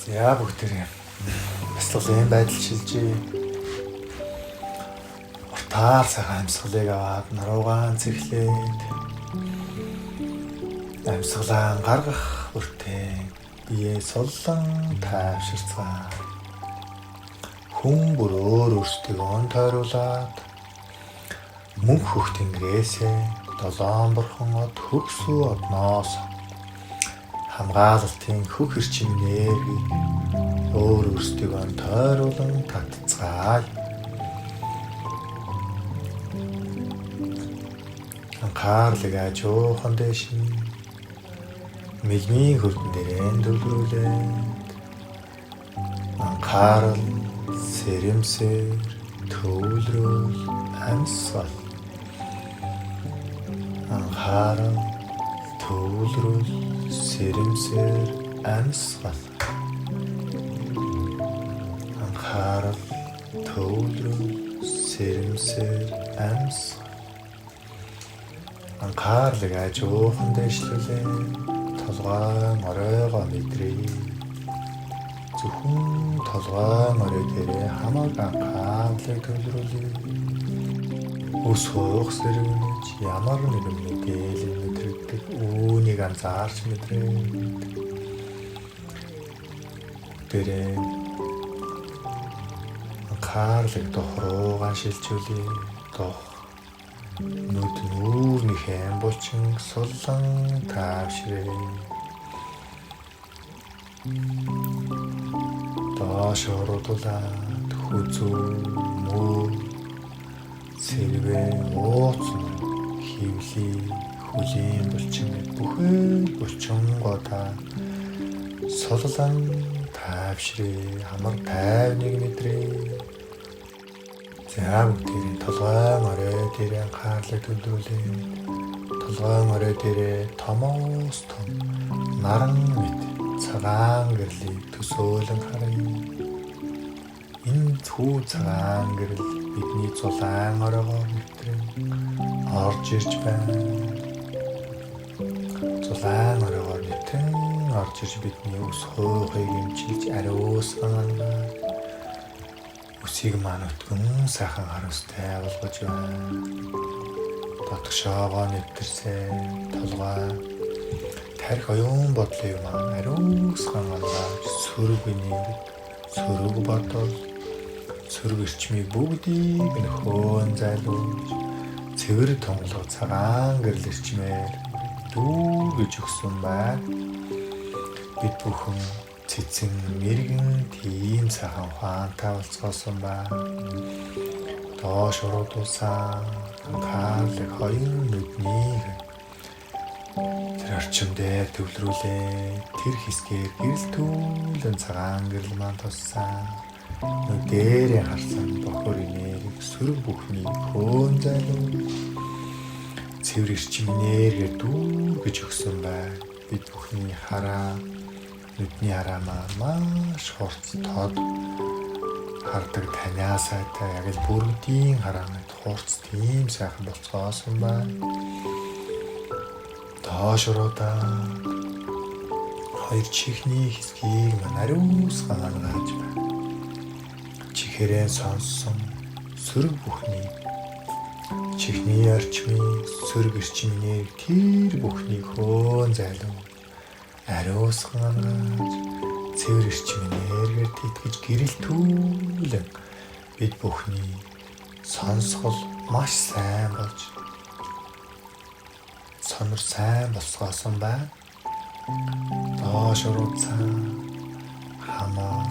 За бүгдээ бяцлаглалын байдал шилжээ. Уртаар сайхан амьсгалыг аваад наруугаан цэглээд амьсгалаа гаргах бүртээ бие суллан тайвширцгаа. Хүн бүр өөрсдөө тойруулаад мөнх хөх тэнгэрээсээ долоон бурхан од хөрсөө одноос хамгаалалтын хөх хэрчим нэргийг өөрсдөө тойруулан татцгаая. Анхаарлыг ажуухан дэш мэлмийн хөрдөн дээрээ төвлөрүүлээд анхаарал сэрэмсээр төвлөрүүл амьсгал. Анхаарал төвлөрүүл сэрэмсээр амьсгал. Анхаарал төвлөрүүл сэрэмсээр амьсгал. Анхаарлыг ажуухан дэвшлүүлээ. Толгой моройгоо мэдрээ. Зөвхөн толгой морой дээрээ хамаг анхаарлыг төвлөрүүлээ. Ус хуух сэргэнэж ямар нэгэн мэдээлэл мэдрэгдэх үүнийг анзаарч мэдрээ. Тэрээ анхаарлыг дохруугаа шилжүүлээ. Дох нүд нүүрнийхээ булчин суллан таашрээ. Доош орудуулаад хүзүү муу сэрвээ ууцна хөвлий хүлийн булчин бүхэл булчингуудаа суллан таашрээ. Амар тайвныг мэдрээ. За бүгдээ толгой морой дээрээ анхаарлыг төвлөрүүлээ. Толгой морой дээрээ томоос том наран мэд цагаан гэрлийг төсөөлөн харъя. Энэ цүү цагаан гэрэл бидний зулаан оройгоор нэвтрэн орж ирж байна. Зулаан оройгоор нэвтрэн орж ирж бидний ус хуухыг эмчилж ариусган үсийг маань өтгөн сайхан харамстай болгож байна. Дотгошоогоо нэвтэрсээ толгой тарих оюун бодлыг маань ариусган ангааж сөрөг энерги, сөрөг бодол, сөрөг эрчмийг бүгдийг нөхөн зайлуулж цэвэр томлого цагаан гэрэл эрчмээр дүүргэж өгсөн байна. Бид бүхэн цэцэн мэргэн тийм сайхан ухаантай болцоосон байна. Доош уруудуулсан анхаарлыг хоёр нүднийх тэр орчин дээр төвлөрүүлээ. Тэр хэсгээр гэрэлтүүлэн цагаан гэрэл маань туссан. Нүдэрээ харсан бохор энерги сөрөг бүхний хөөн зайлуулж цэвэр эрчим энергээр дүүргэж өгсөн байна. Бид бүхний хараа нүдний хараа маш хурц тод хардаг таниасайтай яг л бүрдийн хараанад хурц тийм сайхан болцоосон байна. Доошруудаа хоёр чихний хэсгийг ариусган ангааж байна. Чихээрээ сонссон сөрөг бүхний чихний орчмын сөрөг эрчмийн тэр бүхнийг хөөн зайлуулж ариусган ангааж цэвэр эрчмийн энергиэр тэтгэж гэрэлтүүлэн бид бүхний сонсгол маш сайн болж сонор сайн болцоосон байна. Доош уруудсан хамаа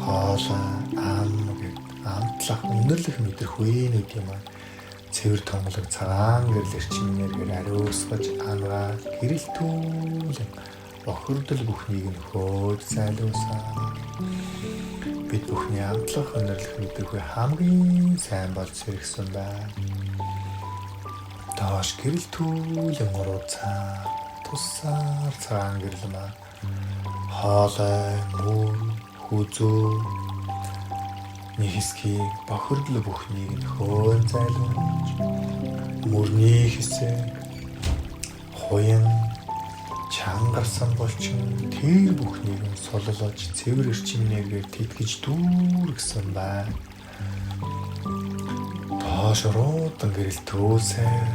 хоолой ам гэд амтлах өндөрлөх мэдрэх үеийнүүд юм аа. Цэвэр томлог цагаан гэрэл эрчим энергиэр ариусгаж ангааж гэрэлтүүлэн бохирдол бүхнийг нөхөөд зайлуулсан. Бид бүхний амтлах өндөрлөх мэдрэх үе хамгийн сайн болж сэргсэн байна. Доош гэрэлтүүлэн уруудсан туссаар цагаан гэрэл маань хоолой мөр хүзүү нэг хэсгийг бохирдол бүхнийг нөхөн зайлуулж мөрний хэсэг хуян чангарсан болчин тэр бүхнийг нь солилож цэвэр эрчимнээгээр тэтгэж дүүргэсэн байна. Доошруудан гэрэл төөсээр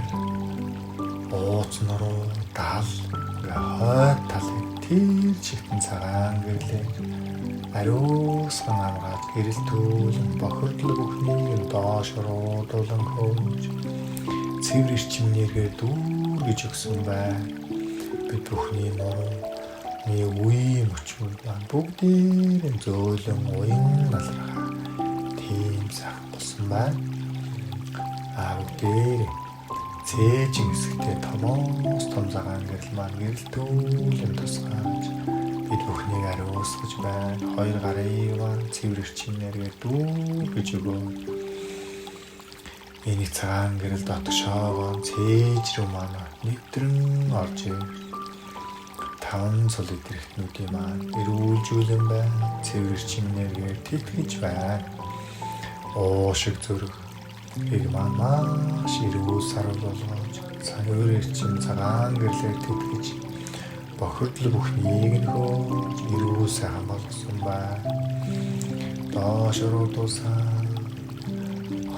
ууцнаруу дал хойд талыг тэр чигтэн цагаан гэрлээ ариусган амгаад гэрэл түүлэн бохирдол бүхнийг доошруудуулан хөөж цэвэр эрчимнээгээр дүүргэж өгсөн байна. Бид бүхний нуруу үе мөчмөр маань бүгдийг зөөлөн уян налрахаа тийм сайхан болсон байна. Бүгдээ цээжин хэсэгтээ томоос том цагаан гэрэл маань гэрэлтүүлэн тусгаж бид бүхнийг ариусгаж байна. Хоёр гарын маань цэвэр эрчимнээрээ дүүргэж өгөө. Энэ цагаан гэрэл дотгошоогоо цээж рүү маань нэвтрэн орж ирж таван цул идэвхтнүүдийн маань эрүүлжүүлэн байна. Цэвэр эрчимнээрээ тэтгэж байна. Уушиг зүрх ийг маань маш эрүүл сарвал болгож цэвэр эрчим цагаан гэрлээр тэтгэж бохирдол бүхнийг нь хөөж эрүүл сайхан болгосон байна. Доошруу дусаа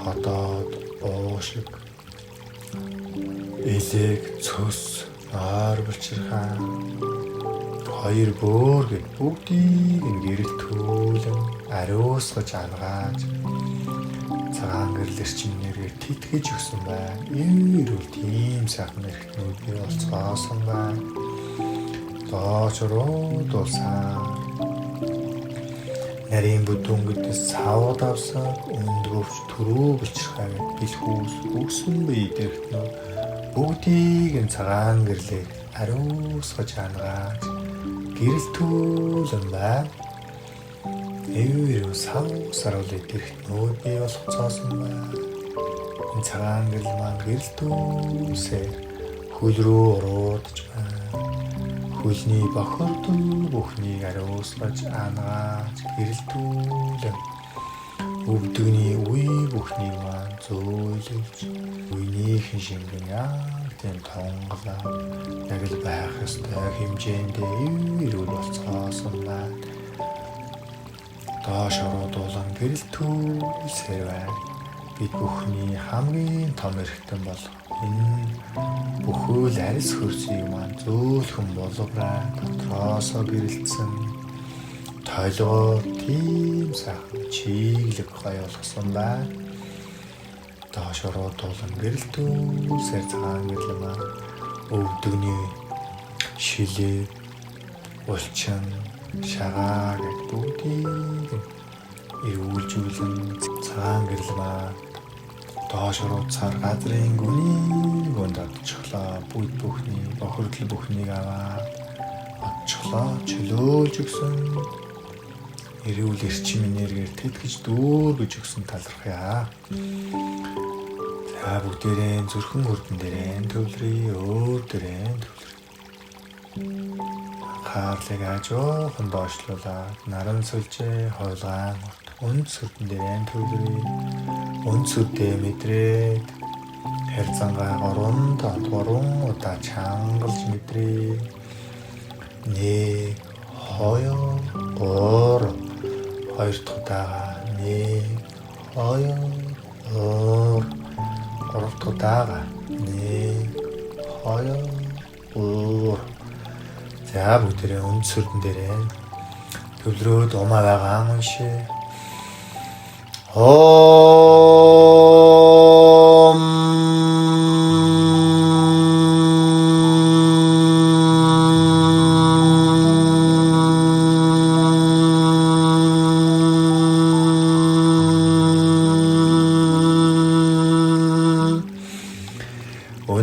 хотоод уушиг элэг цөс аар булчирхаа хоёр бөөргөд бүгдийг нь гэрэл түүлэн ариусгаж ангааж цагаан гэрэл эрчимнээрээ тэтгэж өгсөн байна. Эрүүл тийм сайхан эрхтнүүдээ олцгоосон байна. Доошруу дусаа нарийн бүдүүнгээс савд авсаг өндгөвч түрүү булчирхаа бэлхүүс өгсөн бие дэрхтнүүд бүгдийг нь цагаан гэрлээ ариусгаж ангааж гэрэл түүлэн байна. Эвэрүү сарвал дэрхтнүүд бий болгоцоосон байна. Энэ цагаан гэрэл маань гэрэл түүлсээр хөл рүү уруудж байна. Хөлний бохирдол бүхнийг ариусгаж ангааж гэрэл түүлэн өвдөгний үе бүхнийг маань зөөлөж үеийнхэн шингэн яг тийм тонголоо яг л байх ёстой хэмжээндээ эрүүл болцоосон байна. Доошруу дуулан гэрэл түүлсээр байна. Бид бүхний хамгийн том эрхтэн бол энэ бүхэл арьс хөрсийг маань зөөлхөн болгоорой дотроосоо гэрэлтсэн тойлгоор тийм сайхан чиглэг гоё болгосон байна. Доошруу дуулан гэрэл түүлсээр цагаан гэрэл маань өвдөгний шилээ улчин шагаа гэд бүгдийг эрүүлжүүлэн цагаан гэрэл маань доошруу цар газрын гүний гүнд отчихлоо. Бүгд бүхний бохирдол бүхнийг аваад отчихлоо. Чөлөөлж өгсөн эрүүл эрчим энергиээр тэтгэж дүүргэж өгсөн талархъя. За бүгдээрээ зүрхэн хурдан дээрээ төвлөрье. Өөр дээрээ төвлөрье. Анхаарлыг ажуухан доошлуулаад наран сүлжээ хойлгаан үнд сүрдэн дээрээ төвлөрье. Үнд сүрдээ мэдрээд хэрцангаа 3 удаа чангалж мэдрээ. 1 2 3 хоёр дахь удаага 1 2 3 гурав дахь удаага 1 2 3. За бүгдээрээ үнд сүрдэн дээрээ төвлөрөөд умаа байгаа уншээ.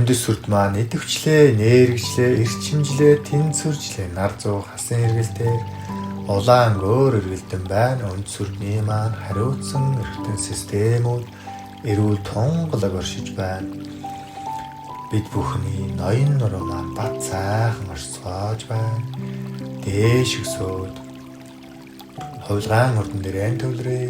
Өндөс сүрд маань идэвчлээ, нээргчлээ, эрчимжлээ, тэнцвэржлээ, нар зуу хасан эргэлтээр улаан өөр эргэлдэн байна. Өнд сүрдний маань хариуцсан эргэтэн системүүд эрүүл тунгалаг оршиж байна. Бид бүхний ноён нуруу маань бат сайхан орцгоож байна. Дээш өсөөд хувилгаан хурдан дээрээ төвлөрье.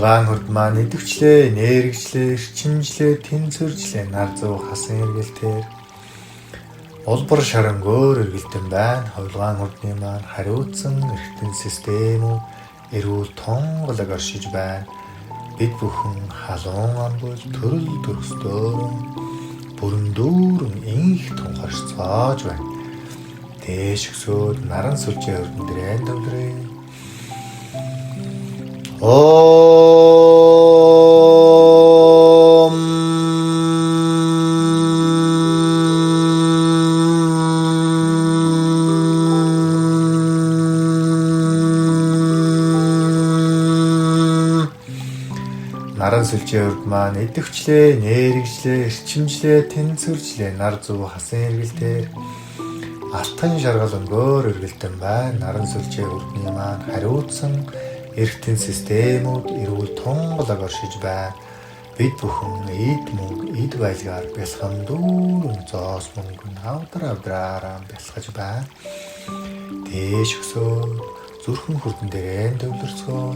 Хулгайн хурд маань идэвчлээ, нэрэгчлээ, эрчимжлээ, тэнцвэржлээ нар зов хасан эргэлтээр. Улбар шарангөөр эргэлтэн байна. Хулгайн хурдны маань хариуцсан эргэтэн системүүд эрүүл тонголог оршиж байна. Бид бүхэн халуун амбул төрөл төрөсtöөрөн бүрэн дүүрэн инх тунхарцгааж байна. Дээш өсөөд наран сүлжээ хурдан дээрээ дэвдрээ. Наран сүлжээ урд маань идэвчлээ, нэрэгчлээ, эрчимжлээ, тэнцвэржлээ нар зов хасан эргэлтээр. Алтан шаргал өнгөөр эргэлтэн байна. Наран сүлжээ урдны маань хариуцсан эргэтэн системүүд эрүүл тунгалаг оршиж байна. Бид бүхэн эд мөнгө эд байлгаар бэлхэм дүүрэн зоос мөнгө авдраараа бэлхэж байна. Дээш өсөөд зүрхэн хурдан дээрээ дэвлэрцгөө.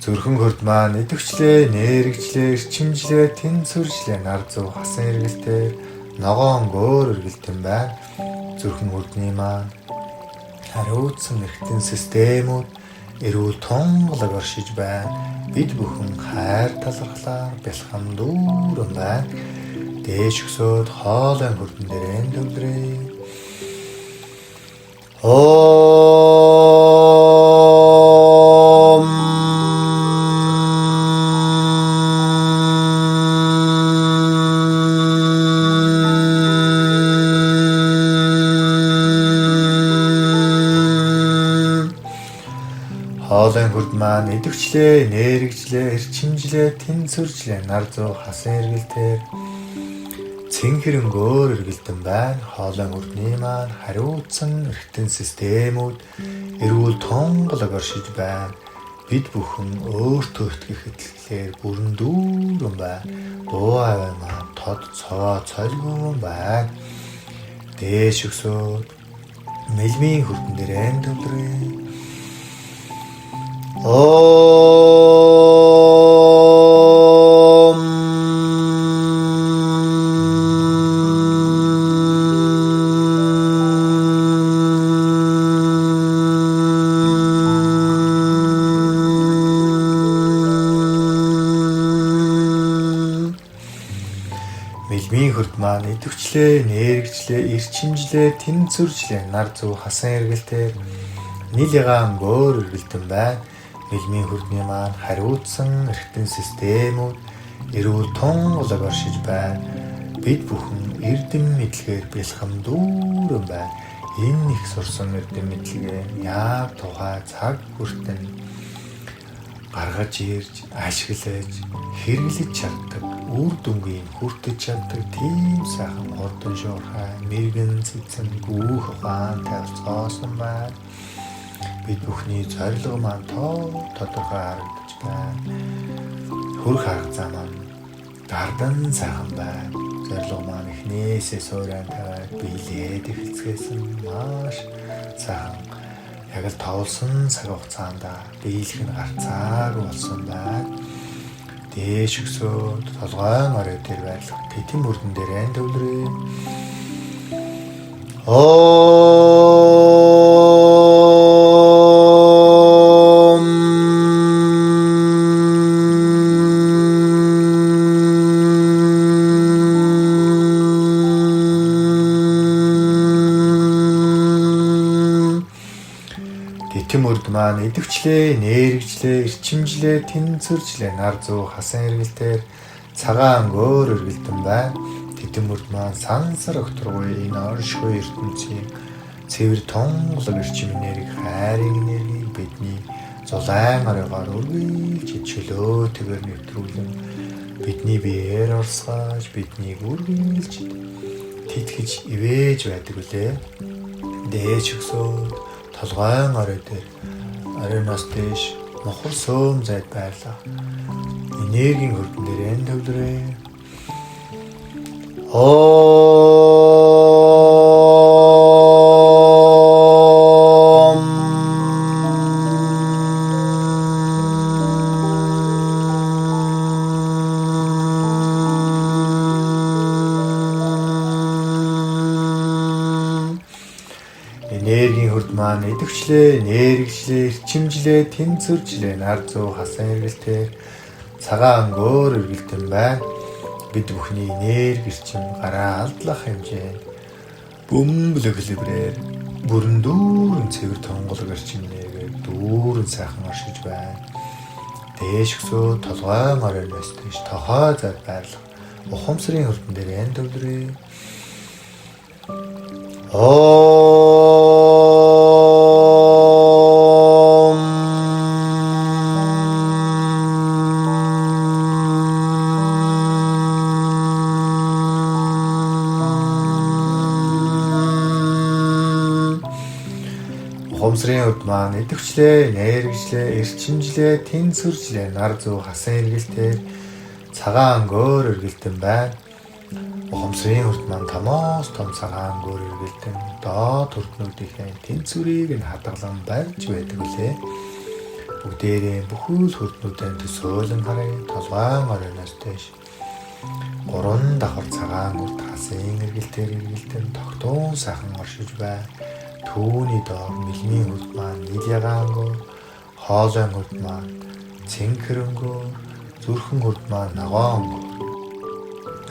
Зүрхэн хурд маань идэвчлээ, нэрэгчлээ, эрчимжлээ, тэнцвэржлээ нар зов хасан эргэлтээр. Ногоон гөөр эргэлтэн байна. Зүрхэн хурдны маань хариуцсан эргэтэн системүүд эрүүл тунгалаг оршиж байна. Бид бүхэн хайр талархлаар бэлхэм дүүрэн байна. Дээш өсөөд хоолойн хурдан дээрээ дэвдрээ. Хоолойн хурд маань идэвчлээ, нэрэгчлээ, эрчимжлээ, тэнцвэржлээ нар зов хасан эргэлтээр. Цэнхэрэнгөөр эргэлтэн байна. Хоолойн хурдны маань хариуцсан эргэтэн системүүд эрүүл тунгалаг оршиж байна. Бид бүхэн өөртөө итгэх итгэлээр бүрэн дүүрэн байна. Дуу аваа маань тод цоо цолгон байна. Дээш өсөөд мэлмийн хурдан дээрээ дэвдрээ. Мэлмийн хурд маань идэвчлээ, нэрэгчлээ, эрчимжлээ, тэнцвэржлээ нар зов хасан эргэлтээр. Нийл ягаан гөөр эргэлтэн байна. Мэлмийн хурдны маань хариуцсан эргэтэн системүүд эрүүл тунгалаг оршиж байна. Бид бүхэн эрдэм мэдлэгээр бэлхэм дүүрэн байна. Энэ их сурсан эрдэм мэдлэгээ яг тухай цаг хүртэн гаргаж ирж, ашиглаж, хэрэглэж чаддаг, үр дүнгийн хүртэж чаддаг тийм сайхан хурдан шуурхай, мэрэгэн цэцэн, гүүх ухаантай цоосон байна. Бид бүхний зорилго маань тодорхой харагдаж байна. Хөрх арга зам маань дардан сайхан байна. Зорилго маань эхнээсээ суурайн тавиад биелээд эхэлцгээсэн маш сайхан. Яг л товлсон цаг хугацаанд биелэх нь гарцаагүй болсон байна. Дээш өсөөд толгой морой дээр байрлах тэтэн бүрдэн дээрээ дэвдрээ. Тэтэн үрд маань идэвчлээ, нэрэгчлээ, эрчимжлээ, тэнцвэржлээ нар зов хасан эргэлтээр. Цагаан гөөр эргэлтэн байна. Тэтэн үрд маань сансар өгтөргүй энэ оршихуй ертөнцийн цэвэр тунгалаг эрчим энерги, хайрын энерги бидний зулайн оройгоор үргэлж чөлөөтэйгээр нэвтрүүлэн бидний биеэр орсгож биднийг үргэлж тэтгэж ивэж байдаг үлээ. Дээж өгсөд толгойн орой дээр оройноос дээш мохор сөөм зайд байлаа. Энергийн хөрдөн дээр энэ төвлөрөө. Энергийн хурд маань идэвчлээ, нэргэжлээ, эрчимжлээ, тэнцвэржлээ, нар зүү хасан эргэлтээр цагаан өнгөөр эргэлтэн байна. Бид бүхний энерги эрчим гараа алдлах хэмжээнд бөмбөлөг хэлбэрээр бүрэн дүүрэн цэвэр тонголог эрчимнээгээр дүүрэн сайхан оршиж байна. Дээш өсөө толгойн оройноос дээш тохой зад байрлах ухамсарын хурдан дээр энэ төвлөрөө. Ухамсарын хурд маань идэвчлээ, нэргэжлээ, эрчимжлээ, тэнцвэржлээ, нар зүү хасан эргэлтээр цагаан өнгөөр эргэлтэн байна. Ухамсарын хурд маань томоос том цагаан өнгөөр эргэлтэн доод хурднуудынхаа тэнцвэрийг нь хадгалан барьж байдаг үлээ. Бүгдээрээ бүхэл хурднуудаа төсөөлөн харъя. Толгойн оройноос дээш 3 давхар цагаан хурд хасан эргэлтээр эргэлтэн тогтун сайхан оршиж байна. Түүний доор мэлний хурд маань нилягаан өнгөөр, хоолойн хурд маань цэнхэр өнгөөр, зүрхэн хурд маань ногоон өнгөөр,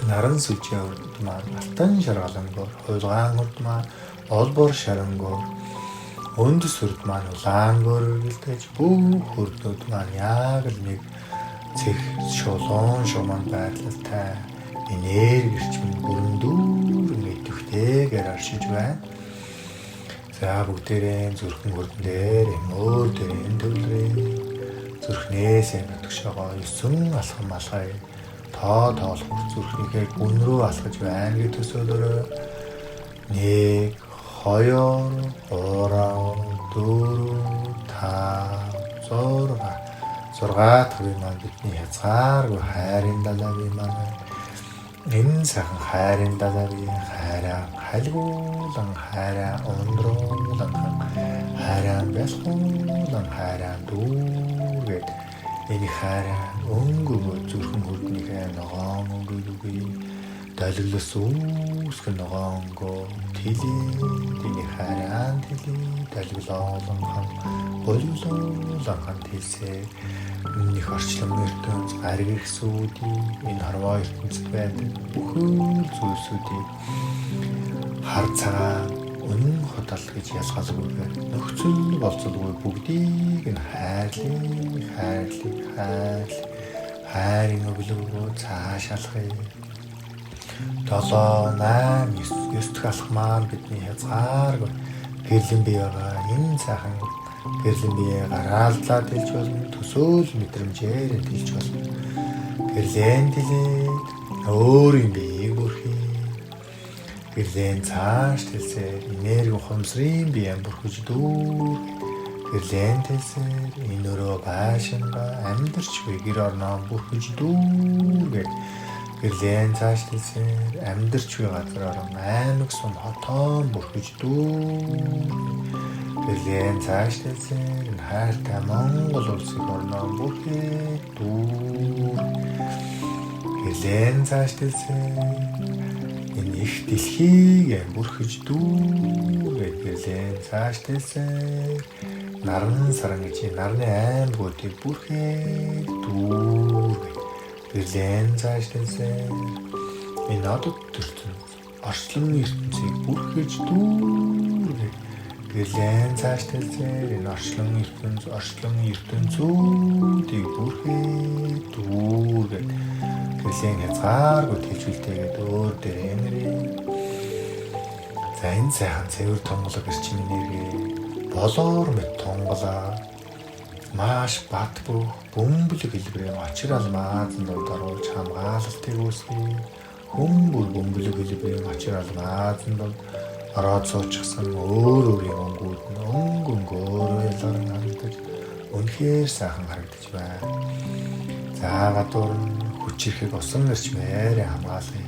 наран сүлжээ хурд маань алтан шаргал өнгөөр, хуйлгаан хурд маань олбор шар өнгөөр, өндөс хурд маань улаан өнгөөр эргэлдэж бүх хурднууд маань яг л нэг цэх шулуун шуман байдлалтай энерги эрчим бүрэн дүүрэн идэвхтэйгээр оршиж байна. За бүгдээрээ зүрхэн хурдан дээр өөр дээр энэ төвлөрөө. Зүрхнээс нутгшоогоо 9 алхам алхая. Тоолох зүрхнийхээ гүн рүү алхаж байна гэж төсөөлөөрэй. 1 2 3 4 5 6 төвийн маань бидний хязгааргүй хайрын далавын маань энэ сайхан хайрын далавын хайраа хальгуулан хайраа ондруулан хайраа бэлхуулан хайраа дүүгээд энэ хайраа өнгөө зүрхэн хурдныхаа ногоон өнгөгүй далглас үүсгэн ногоон өнгөө тэлээ энэ хайраа тэлээ далглуулан болиулан хэлсээ их орчлон ертөнц ариг их сүүдийн энэ харваа ертөнцид байдаг бүхэл зүйлсүүдийг хар цагаан үнэн хотол гэж ялгаалгүйгээр нөхцөл болцолгүй бүгдийг нь хайрын өглөөгөө цаашаалхая. 7 8 9 дэх алхам маань бидний хязгааргүй гэрлийн бие байгаа энэ сайхан гэрлийн бие гараалдлаад хэлж болно, төсөөл мэдрэмжээр хэлж болно. Гэрлэн тэлээд өөрийн биеийг бүрхий. Гэрлэн цааш тэлсээр энерги ухамсарын биеэ бүрхэж дүүр. Гэрлэн тэлсээр энэ өрөө байшингаа амьдарч буй гэр орноо бүрхэж дүүр. Гэрлэн цааш тэлсээр амьдарч буй газар орон аймаг сум хотоо бүрхэж дүүр. Гэрлэн цааш тэлсээр энэ хайртай Монгол улсыг орноо бүрхээ дүүр. Гэрлэн цааш тэлсээр энэ их дэлхийг бүрхэж дүүр. Гэрлэн цааш тэлсээр наран саран гэж нарны аймагуудыг бүрхээ дүүр. Гэрлэн цааш тэлсээр энэ одод ертөнц орчлон ертөнцийг бүрхэж дүүр. Гэрлэн цааш тэлсээр энэ орчлон ертөнцүүдийг бүрхээ дүүр. Гэрлэн хязгааргүй тэлжүүлтэйгээд өөр дээр энерги. За энэ сайхан цэвэр тонголог эрчим энерги болоор мэт тонголоо маш бат бүх бөмбөлөг хэлбэрийн очрал маазан донд оруулж хамгаалалтыг үүсгэе. Хүмүүр бөмбөлөг хэлбэрийн очрал маазан донд ороод суучихсан өөр өөрийн өнгүүд нь өөрөө ялгарн харагдаж үнэхээр сайхан харагдаж байна. За гадуур нь хүчирхэг усан нэрчмээр хамгаалъя.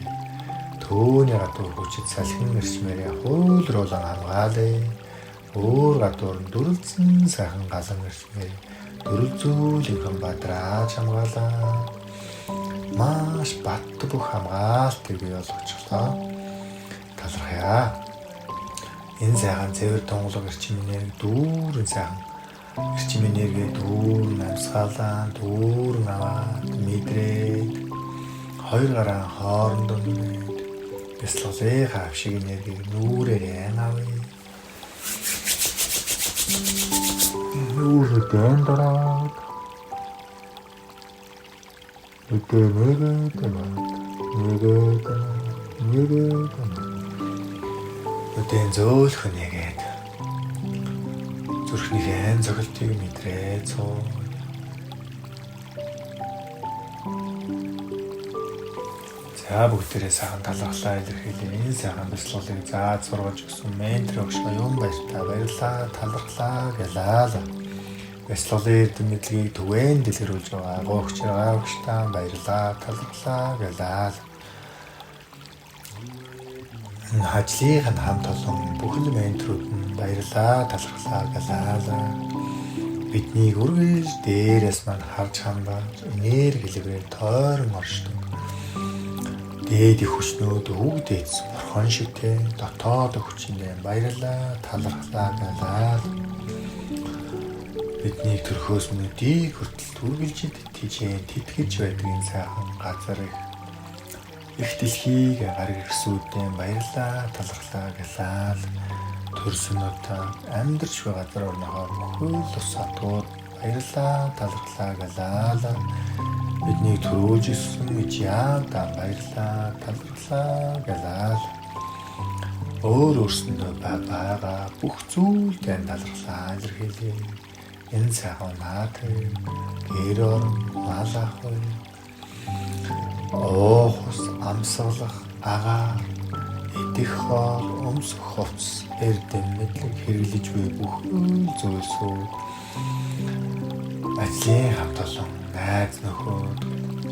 Төөний гадуур хүчит салхин нэрчмээр хуулруулан хамгаалъя. Өөр гадуур нь дүрлцэн сайхан галан нэрчмээр дүрзүүлийнхэн бадрааж хамгаалаа. Маш бат бүх хамгаалтыг бий болгочихлоо. Талархъя. Энэ сайхан цэвэр тунгалаг эрчим энерги дүүрэн сайхан эрчим энерги дүүрэн амьсгалаа дүүрэн аваад мэдрээд хоёр гараа хоорондоо нүрээд бяцлаглын хавшиг энергийг нүрээр авъя. Нүрээр дараад Өдөө зөөлх нэгээд зүрхнийхэн зохилтыг мэдрээ цоо. За бүгдээрээ сайхан талархлаа илэрхийлээ. Энэ сайхан бяцлаглыг зааж сургаж өгсөн ментор өгш оюун баярлалаа талархлаа гэлээ. Бяцлаглын эрдэм мэдлэгийг түгээн дэлгэрүүлж байгаа агуугч агаагчтаа баярлалаа талархлаа гэлээ. Ажлын хамт олон бүхэл менторууд нь баярлалаа талархлаа гэлээ. Биднийг үргэлж дээрээс мань харж хандаж энерги хэлбэрээр тойрон оршдог. Дээд их хүчнүүд өвд эзэн бурхан шигтэй дотоод хүчиндээ баярлалаа талархлаа гэлээ. Бидний төрхөөс нүдийг хүртэл түргэлж тийчээ тэтгэж байдгийн сайхан газар их дэлхийг гариг ирсүүдэн баярлалаа талархлаа гэлээ. Төрсөнөдөө амьдарч буй газар орнохоор бүхэл ус сатууд баярлалаа талархлаа гэлээ. Бидний төрөөж ирсэн яада баярлалаа талархлаа гэлээ. Өөрөөсөндөө байгаа бүх зүйлдээ талархлаа илэрхийлье. Энэ сайхан наатай гэрээр малахой оохос амсгалах агаар идэх хоол өмсөх хувцс эрдэм мэдлэг хэрэглэж буй бүхэл зүйлсүүд ажлын хамт олон найз нөхөд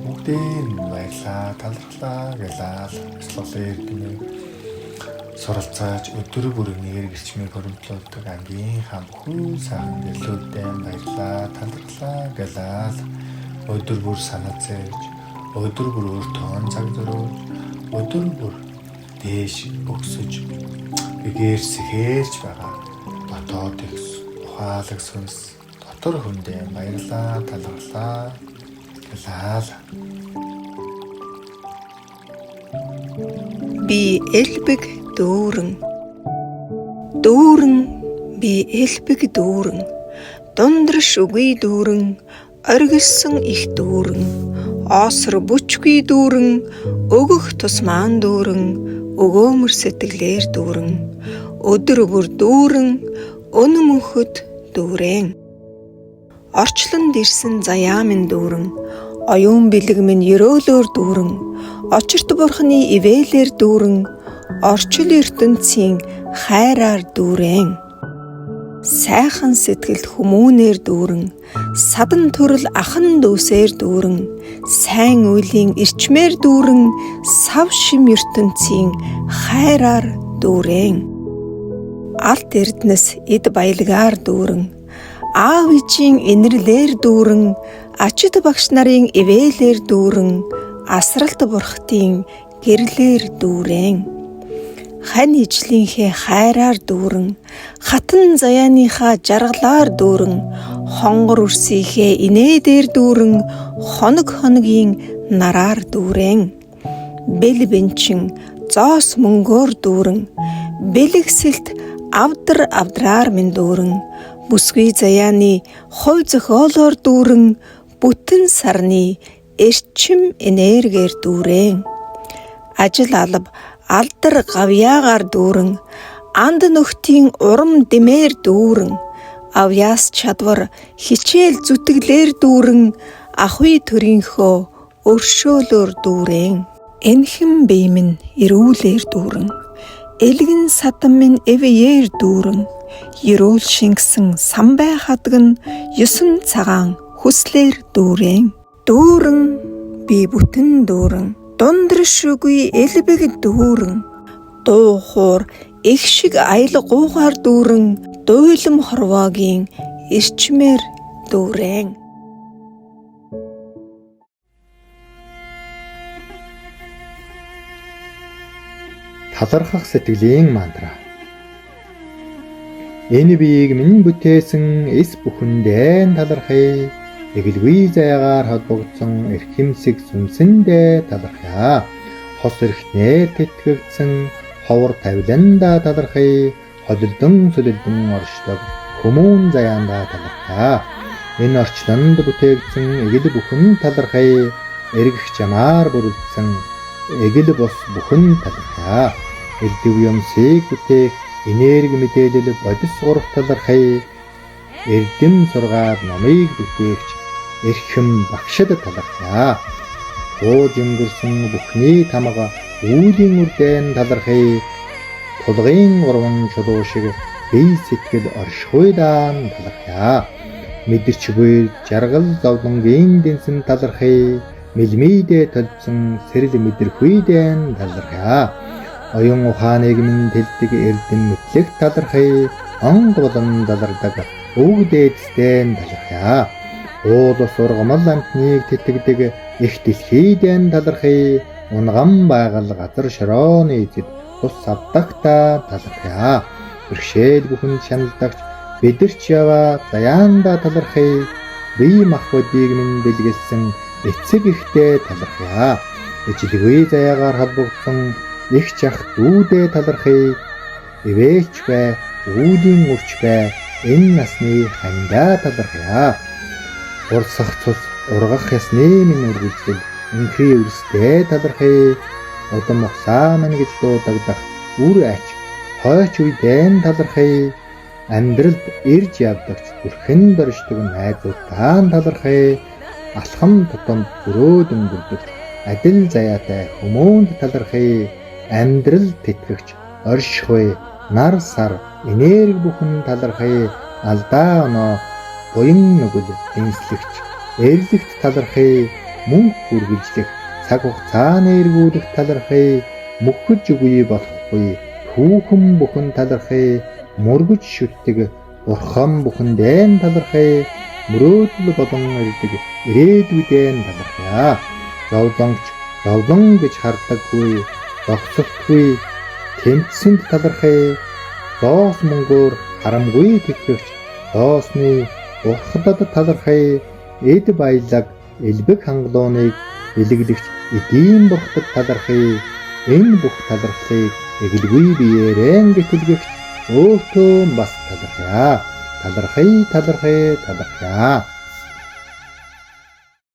бүгдээр нь баярлалаа талархлаа гэлээ. Бяцлаглын эрдэмийг суралцааж өдөр бүр энерги эрчмийг хөрвүүлдэг ангийн хам бүхэл сайхан гэрлүүдтэй баярлалаа талархлаа гэлээ. Өдөр бүр санаа зовж өдөр бүр өөртөө цаг зөрөөж өдөр бүр дээш өгсөж эгээр сэхэрч байгаа дотоод их ухаалаг сүнс дотор хүндээ баярлалаа талархлаа гэлээ. Би элбэг дүүрэн би элбэг дүүрэн дундраш үгүй дүүрэн оргилсон их дүүрэн осор бүчгүй дүүрэн өгөх тусмаан дүүрэн өгөөмөр сэтгэлээр дүүрэн өдөр бүр дүүрэн өнө мөнхөд дүүрэн орчлонд ирсэн заяа минь дүүрэн оюун бэлэг минь ерөөлөөр дүүрэн очирт бурхны ивэлэр дүүрэн орчил ертөнцийн хайраар дүүрэн сайхан сэтгэл хүмүүнээр дүүрэн садан төрөл ахан дүүсээр дүүрэн сайн үеийн эрчмээр дүүрэн сав шим ертөнцийн хайраар дүүрэн алт эрдэнэс эд баялгаар дүүрэн аав ээжийн инэрлэр дүүрэн ачид багш нарын ивэлэр дүүрэн асралт бурхтын гэрлэр дүүрэн хань ижлийнхээ хайраар дүүрэн хатан заяаныхаа жаргалаар дүүрэн хонгор үрсийнхээ инээдээр дүүрэн хоног хоногийн нараар дүүрэн бэл бэнчин зоос мөнгөөр дүүрэн бэлэгсэлт авдраар минь дүүрэн бүсгүй заяаны хувь зохиолоор дүүрэн бүтэн сарны эрчим энергиэр дүүрэн ажил алба алдар гавьяагаар дүүрэн анд нөхдийн урам дэмээр дүүрэн авьяас чадвар хичээл зүтгэлээр дүүрэн ахуй төрийнхөө өршөөлөөр дүүрэн энхэн бие минь эрүүлэр дүүрэн элгэн садан минь эвээр дүүрэн ерөөл шингсэн самбай хадган 9 цагаан хүслэр дүүрэн дүүрэн би бүтэн дүүрэн дундршгүй элбэг дүүрэн дуухуур их шиг аял гуугаар дүүрэн дуйлам хорвоогийн ирчмээр дүүрэн. Талархах сэтгэлийн мантра. Энэ биеийг минь бүтээсэн эс бүхэндээ талархъя. Эгэлгүй заяагаар холбогдсон эрхэмсэг сүнсэндээ талархъя. Хос эрхнээр тэтгэгдсэн ховор тавиландаа талархъя. Холилдон сүлэлдэн оршдог хүмүүн заяандаа талархъя. Энэ орчлонд бүтээгдсэн эгэл бүхэн талархъя. Эргэх чамаар бүрэлдсэн эгэл бос бүхэн талархъя. Элдэв юмсыг бүтээх энерги мэдээлэл бодис урах талархъя. Эрдэм сургаад номыг бүтээгч эрхэм багшид талархъя. Хууж өнгөрсөн бүхний тамга үүлийн үрдэн талархъя. Тулгын урван чулуу шиг бие сэтгэл оршихуйдаан талархъя. Мэдэрч буй жаргал зовлонгийн дэнсэн талархъя. Мэлмийдээ төлдсөн сэрэл мэдэрхүйдэн талархъя. Оюун ухааныг минь тэлдэг эрдэм мэтлэг талархъя. Онг болон далардаг өвгдээдсдэн талархъя. Уулс ургамал амтныг тэтгдэг их дэлхийдэн талархъя. Унган байгаль газар шорооны эзэд тус авдагтаа талархъя. Бэрхшээл бүхэнд шаналдагч бидэрч яваа заяанда талархъя. Бие махбодыг минь бэлгэлсэн эцэг ихтэй талархъя. Ижилгүй заяагаар холбогдсон их чах дүүдээ талархъя. Ивээч бай, үүдийн үрч бай, энэ насны хандаа талархъя. Урсах цус ургах ясны минь үргэлжлэл өнхий өрсдөө талархъя. Удам ухсаа мань гэж дуудагдах үр ач хойч үедэн талархъя. Амьдралд ирж явдагч бүрхэн дөрждөг найзуудаа талархъя. Алхам тутамд өрөөд өнгөрдөг адил заяатай хүмүүнд талархъя. Амьдрал тэтгэгч оршихуй нар сар энерги бүхэн талархъя. Алдаа оноо буян нүгэл дэнслэгч эрлэгт талархъя. Мөнх үргэлжлэх цаг хугацааны эргүүлэх талархъя. Мөхөж үгүй болохгүй түүхэн бүхэн талархъя. Мөргөж шүтдэг бурхан бүхэндээ талархъя. Мөрөөдөл болон ирдэг ирээдүйдээ талархъя. Зовлонгч зовлон гэж хардаггүй зогсолтгүй тэмцсэнд талархъя. Доос мөнгөөр харамгүй тэтгэвч доосны бурхадад талархъя. Эд баялаг элбэг хангалууныг бэлэглэгч эдийн бурхад талархъя. Энэ бүх талархлыг эгэлгүй биеэрэн гэтэлгэгч өөртөө бас талархъя. Талархъя, талархъя, талархъя.